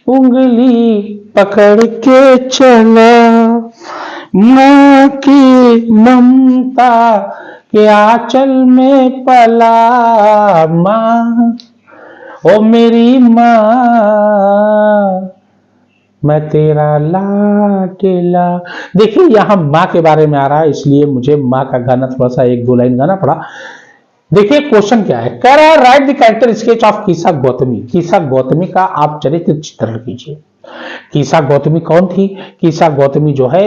उंगली पकड़ के चला, माँ की ममता के आंचल में पला, माँ ओ मेरी माँ मैं तेरा लाडला। देखिए यहां माँ के बारे में आ रहा है, इसलिए मुझे माँ का गाना थोड़ा सा एक दो लाइन गाना पड़ा। देखिए क्वेश्चन क्या है, कह रहा है write the character sketch of Kisa Gotami. Kisa Gotami का आप चरित्र चित्रण कीजिए। कीसा गौतमी कौन थी? कीसा गौतमी जो है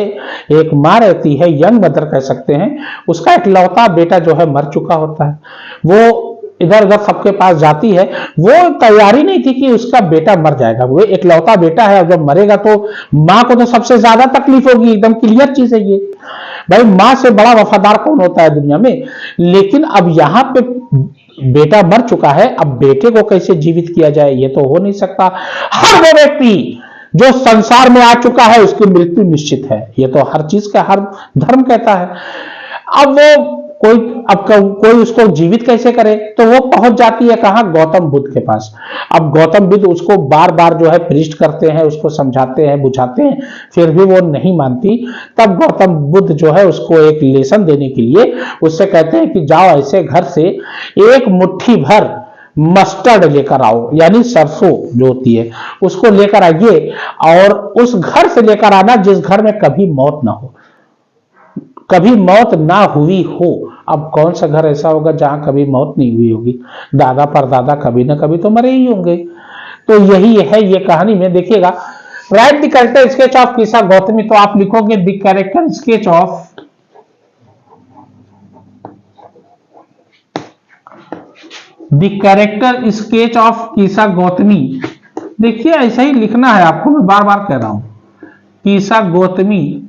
एक माँ रहती है, यंग मदर कह सकते हैं, उसका इकलौता बेटा जो है मर चुका होता है। वो इधर उधर सबके पास जाती है, वो तैयारी नहीं थी कि उसका बेटा मर जाएगा, वो इकलौता बेटा है और जब मरेगा तो माँ को तो सबसे ज्यादा तकलीफ होगी, एकदम क्लियर चीज है ये। भाई माँ से बड़ा वफादार कौन होता है दुनिया में। लेकिन अब यहाँ पे बेटा मर चुका है, अब बेटे को कैसे जीवित किया जाए, ये तो हो नहीं सकता। हर वो व्यक्ति जो संसार में आ चुका है उसकी मृत्यु निश्चित है, ये तो हर चीज का हर धर्म कहता है। अब वो कोई उसको जीवित कैसे करे, तो वो पहुंच जाती है कहां? गौतम बुद्ध के पास। अब गौतम बुद्ध उसको बार बार जो है प्रीस्ट करते हैं, उसको समझाते हैं, बुझाते हैं, फिर भी वो नहीं मानती। तब गौतम बुद्ध जो है उसको एक लेसन देने के लिए उससे कहते हैं कि जाओ ऐसे घर से एक मुट्ठी भर मस्टर्ड लेकर आओ, यानी सरसों जो होती है उसको लेकर आइए, और उस घर से लेकर आना जिस घर में कभी मौत ना हो, कभी मौत ना हुई हो। अब कौन सा घर ऐसा होगा जहां कभी मौत नहीं हुई होगी? दादा परदादा कभी ना कभी तो मरे ही होंगे। तो यही है ये कहानी में। देखिएगा, write the character sketch of Kisa Gotami, तो आप लिखोगे the character sketch of the character sketch of Kisa Gotami. देखिए ऐसा ही लिखना है आपको, मैं बार बार कह रहा हूं। कीसा Gautami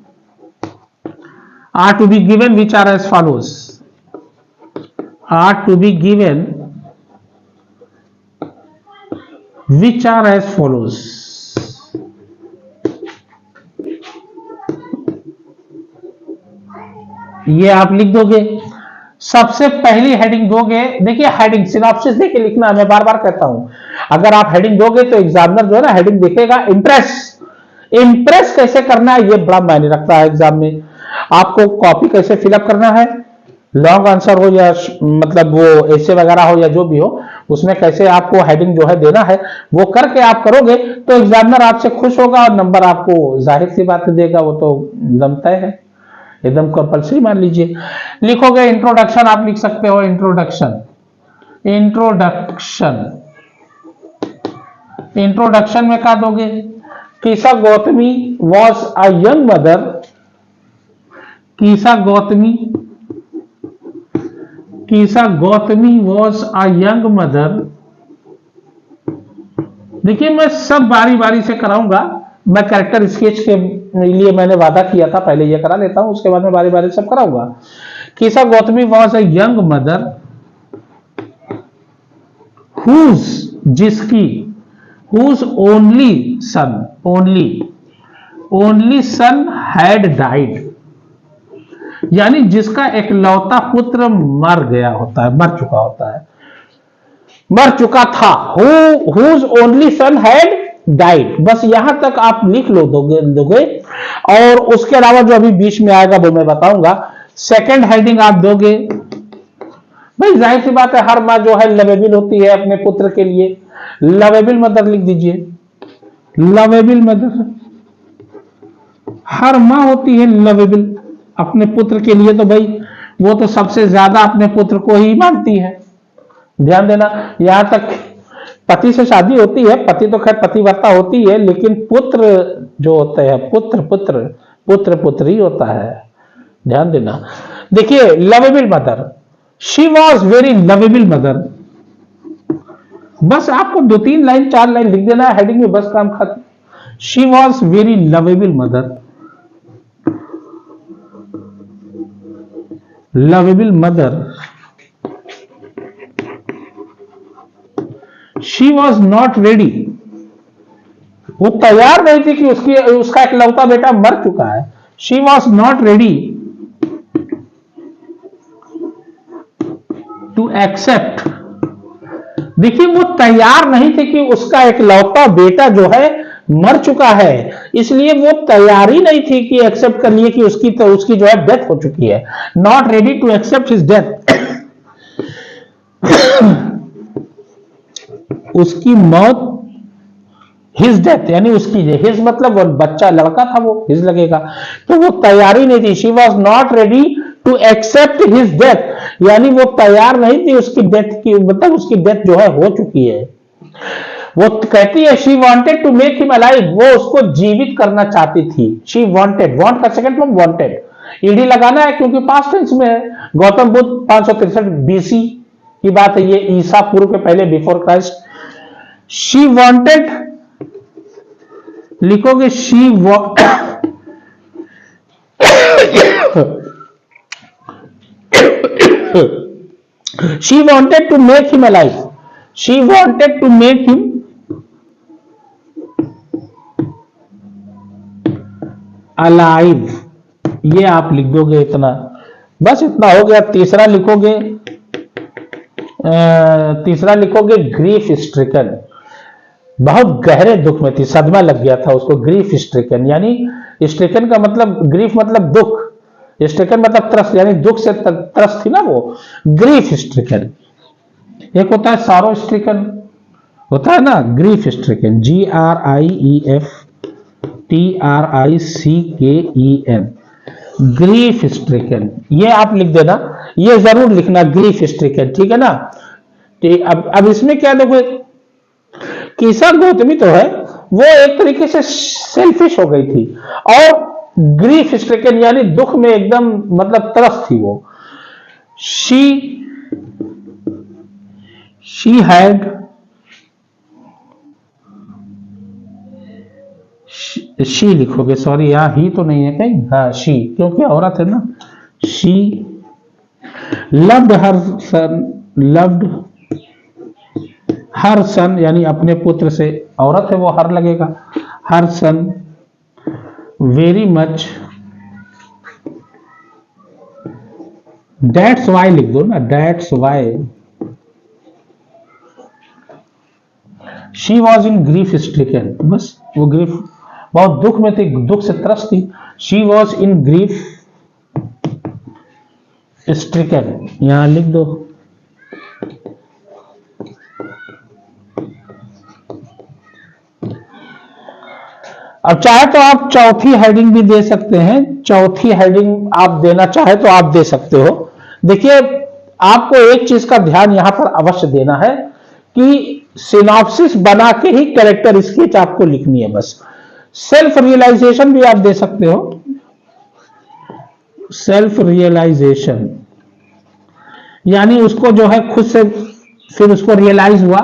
are to be given which are as follows, are to be given which are as follows। ये आप लिख दोगे, सबसे पहली हेडिंग दोगे। देखिए हेडिंग सिनॉप्सिस देके लिखना, मैं बार बार कहता हूं, अगर आप हेडिंग दोगे तो एग्जामिनर जो है ना हेडिंग देखेगा इंप्रेस। इंप्रेस कैसे करना है ये बड़ा मायने रखता है एग्जाम में। आपको कॉपी कैसे फिलअप करना है, लॉन्ग आंसर हो या मतलब वो ऐसे वगैरह हो या जो भी हो, उसमें कैसे आपको हेडिंग जो है देना है, वो करके आप करोगे तो एग्जामिनर आपसे खुश होगा और नंबर आपको जाहिर सी बात देगा, वो तो एकदम तय है, एकदम कंपल्सरी मान लीजिए। लिखोगे इंट्रोडक्शन, आप लिख सकते हो इंट्रोडक्शन। इंट्रोडक्शन, इंट्रोडक्शन में क्या दोगे? Kisa Gotami was a young mother, Kisa Gotami was a young mother. देखिए मैं सब बारी बारी से कराऊंगा, मैं कैरेक्टर स्केच के लिए मैंने वादा किया था, पहले ये करा लेता हूं, उसके बाद में बारी बारी सब कराऊंगा। Kisa Gotami was a young mother whose, जिसकी, whose only son had died, यानी जिसका एकलौता पुत्र मर गया होता है, मर चुका होता है, मर चुका था। Whose only son had died, बस यहां तक आप लिख लो दोगे। और उसके अलावा जो अभी बीच में आएगा वो मैं बताऊंगा। सेकंड हेडिंग आप दोगे, भाई जाहिर सी बात है हर माँ जो है लवेबल होती है अपने पुत्र के लिए, लवेबल मदर लिख दीजिए। लवेबल मदर, हर माँ होती है लवेबल अपने पुत्र के लिए, तो भाई वो तो सबसे ज्यादा अपने पुत्र को ही मानती है। ध्यान देना, यहां तक पति से शादी होती है, पति तो खैर पतिव्रता होती है, लेकिन पुत्र जो होते हैं पुत्र पुत्री होता है। ध्यान देना, देखिए lovable mother, she was very lovable mother. बस आपको 2-3 लाइन 4 लाइन लिख देना है हेडिंग में, बस काम खत्म। She was very lovable mother, lovable mother. She was not ready, वो तैयार नहीं थी कि उसका इकलौता बेटा मर चुका है। She was not ready to accept, देखिए वो तैयार नहीं थे कि उसका इकलौता बेटा जो है मर चुका है, इसलिए वो तैयारी नहीं थी कि एक्सेप्ट कर लिए कि उसकी जो है डेथ हो चुकी है। Not ready to accept his death, उसकी मौत, हिज डेथ यानी उसकी, हिज मतलब वो बच्चा लड़का था, वो हिज लगेगा, तो वो तैयारी नहीं थी। She was not ready to accept his death, यानी वो तैयार नहीं थी उसकी डेथ की, मतलब उसकी डेथ जो है हो चुकी है। वो कहती है she wanted to make him alive, वो उसको जीवित करना चाहती थी। शी वॉन्टेड, वॉन्ट का सेकंड फॉर्म वॉन्टेड, ईडी लगाना है क्योंकि पास्ट टेंस में है। गौतम बुद्ध 563 बीसी की बात है, ये ईसा पूर्व के पहले, बिफोर क्राइस्ट। शी वॉन्टेड लिखोगे she she wanted to make him alive, she wanted to make him alive, ये आप लिख दोगे इतना, बस इतना हो गया। तीसरा लिखोगे ग्रीफ स्ट्रिकन, बहुत गहरे दुख में थी, सदमा लग गया था उसको। ग्रीफ स्ट्रिकन यानी स्ट्रिकन का मतलब, ग्रीफ मतलब दुख, स्ट्रिकन मतलब त्रस्त, यानी दुख से त्रस्त थी ना वो, ग्रीफ स्ट्रिकन। एक होता है सारो स्ट्रिकन, होता है ना grief stricken, GRIEFTRICKEN, grief stricken, ये आप लिख देना, ये जरूर लिखना ग्रीफ स्ट्रिकन, ठीक है ना। अब इसमें क्या देखो, कीसा गौतमी तो है वो एक तरीके से सेल्फिश हो गई थी, और ग्रीफ स्ट्रिकन यानी दुख में एकदम मतलब त्रस्त थी वो। शी हैड, शी लिखोगे, सॉरी यहां ही तो नहीं है कहीं, हाँ शी, क्योंकि औरत है ना। शी लव्ड हर सन यानी अपने पुत्र से, औरत है वो हर लगेगा, हर सन वेरी मच, दैट्स वाई लिख दो ना, that's why she was in grief stricken, बस वो ग्रीफ, बहुत दुख में थी, दुख से त्रस्त थी। She was in grief stricken, यहां लिख दो। अब चाहे तो आप चौथी हेडिंग भी दे सकते हैं, चौथी हेडिंग आप देना चाहे तो आप दे सकते हो। देखिए आपको एक चीज का ध्यान यहां पर अवश्य देना है कि सिनॉप्सिस बना के ही कैरेक्टर स्केच आपको लिखनी है बस। सेल्फ रियलाइजेशन भी आप दे सकते हो, सेल्फ रियलाइजेशन यानी उसको जो है खुद से फिर उसको रियलाइज हुआ,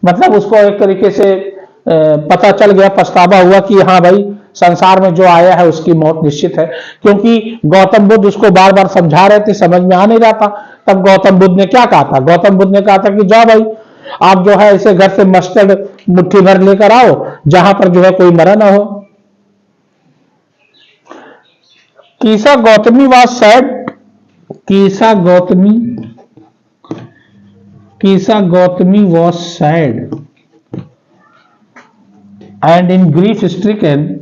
मतलब उसको एक तरीके से पता चल गया, पछतावा हुआ कि हाँ भाई संसार में जो आया है उसकी मौत निश्चित है। क्योंकि गौतम बुद्ध उसको बार बार समझा रहे थे, समझ में आ नहीं रहा था। तब गौतम बुद्ध ने क्या कहा था, गौतम बुद्ध ने कहा था कि जाओ भाई आप जो है इसे घर से मस्टर्ड मुट्ठी भर लेकर आओ, जहां पर जो है कोई मरा ना हो। Kisa Gotami was sad, Kisa Gotami was sad and in grief stricken,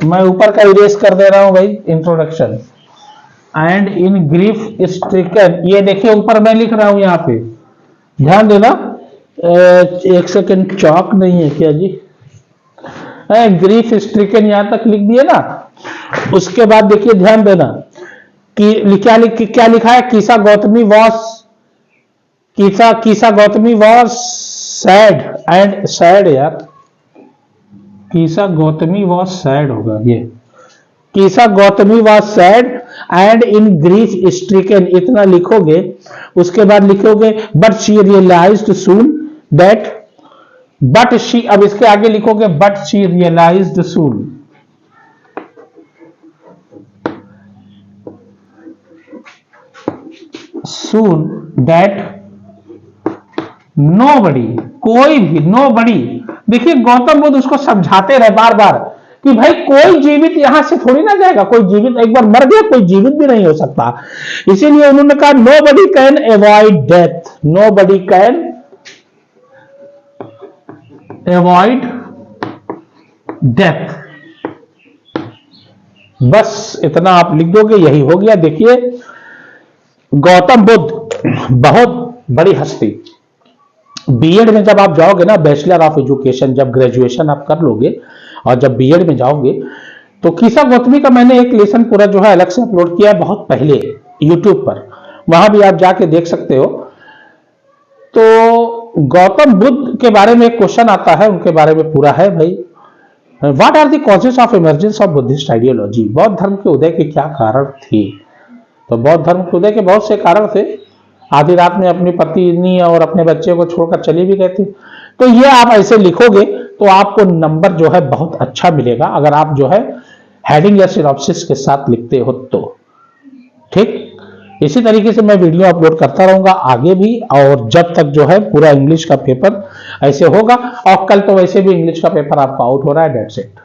मैं ऊपर का इरेज कर दे रहा हूं भाई introduction, and in grief stricken, ये देखिए ऊपर मैं लिख रहा हूं यहां पे, ध्यान देना। एक सेकंड, चौक नहीं है क्या जी, ग्रीफ स्ट्रिकन यहां तक लिख दिए ना। उसके बाद देखिए ध्यान देना कि क्या लिखा है, Kisa Gotami was sad and sad, यार कीसा गौतमी वॉज सैड होगा, ये Kisa Gotami was sad and in grief stricken, इतना लिखोगे। उसके बाद लिखोगे but she realised soon that, but she, अब इसके आगे लिखोगे but she realised soon that nobody, कोई भी, नोबडी। देखिए गौतम बुद्ध उसको समझाते रहे बार बार कि भाई कोई जीवित यहां से थोड़ी ना जाएगा, कोई जीवित एक बार मर गया कोई जीवित भी नहीं हो सकता। इसीलिए उन्होंने कहा nobody can avoid death, nobody can avoid death. बस इतना आप लिख दोगे, यही हो गया। देखिए, गौतम बुद्ध बहुत बड़ी हस्ती। बीएड में जब आप जाओगे ना, बैचलर ऑफ एजुकेशन, जब ग्रेजुएशन आप कर लोगे और जब बीएड में जाओगे, तो कीसा गौतमी का मैंने एक लेसन पूरा जो है अलग से अपलोड किया है बहुत पहले यूट्यूब पर, वहां भी आप जाके देख सकते हो। तो गौतम बुद्ध के बारे में एक क्वेश्चन आता है, उनके बारे में पूरा है भाई। What are the causes of emergence of Buddhist ideology? बौद्ध धर्म के उदय के क्या कारण थे? तो बौद्ध धर्म के उदय के बहुत से कारण थे। आधी रात में अपनी पत्नी और अपने बच्चे को छोड़कर चले भी गए थे। तो ये आप ऐसे लिखोगे तो आपको नंबर जो है बहुत अच्छा मिलेगा, अगर आप जो है हेडिंग या सिनॉप्सिस के साथ लिखते हो तो। ठीक, इसी तरीके से मैं वीडियो अपलोड करता रहूंगा आगे भी, और जब तक जो है पूरा इंग्लिश का पेपर ऐसे होगा। और कल तो वैसे भी इंग्लिश का पेपर आपका आउट हो रहा है, डेट्स इट।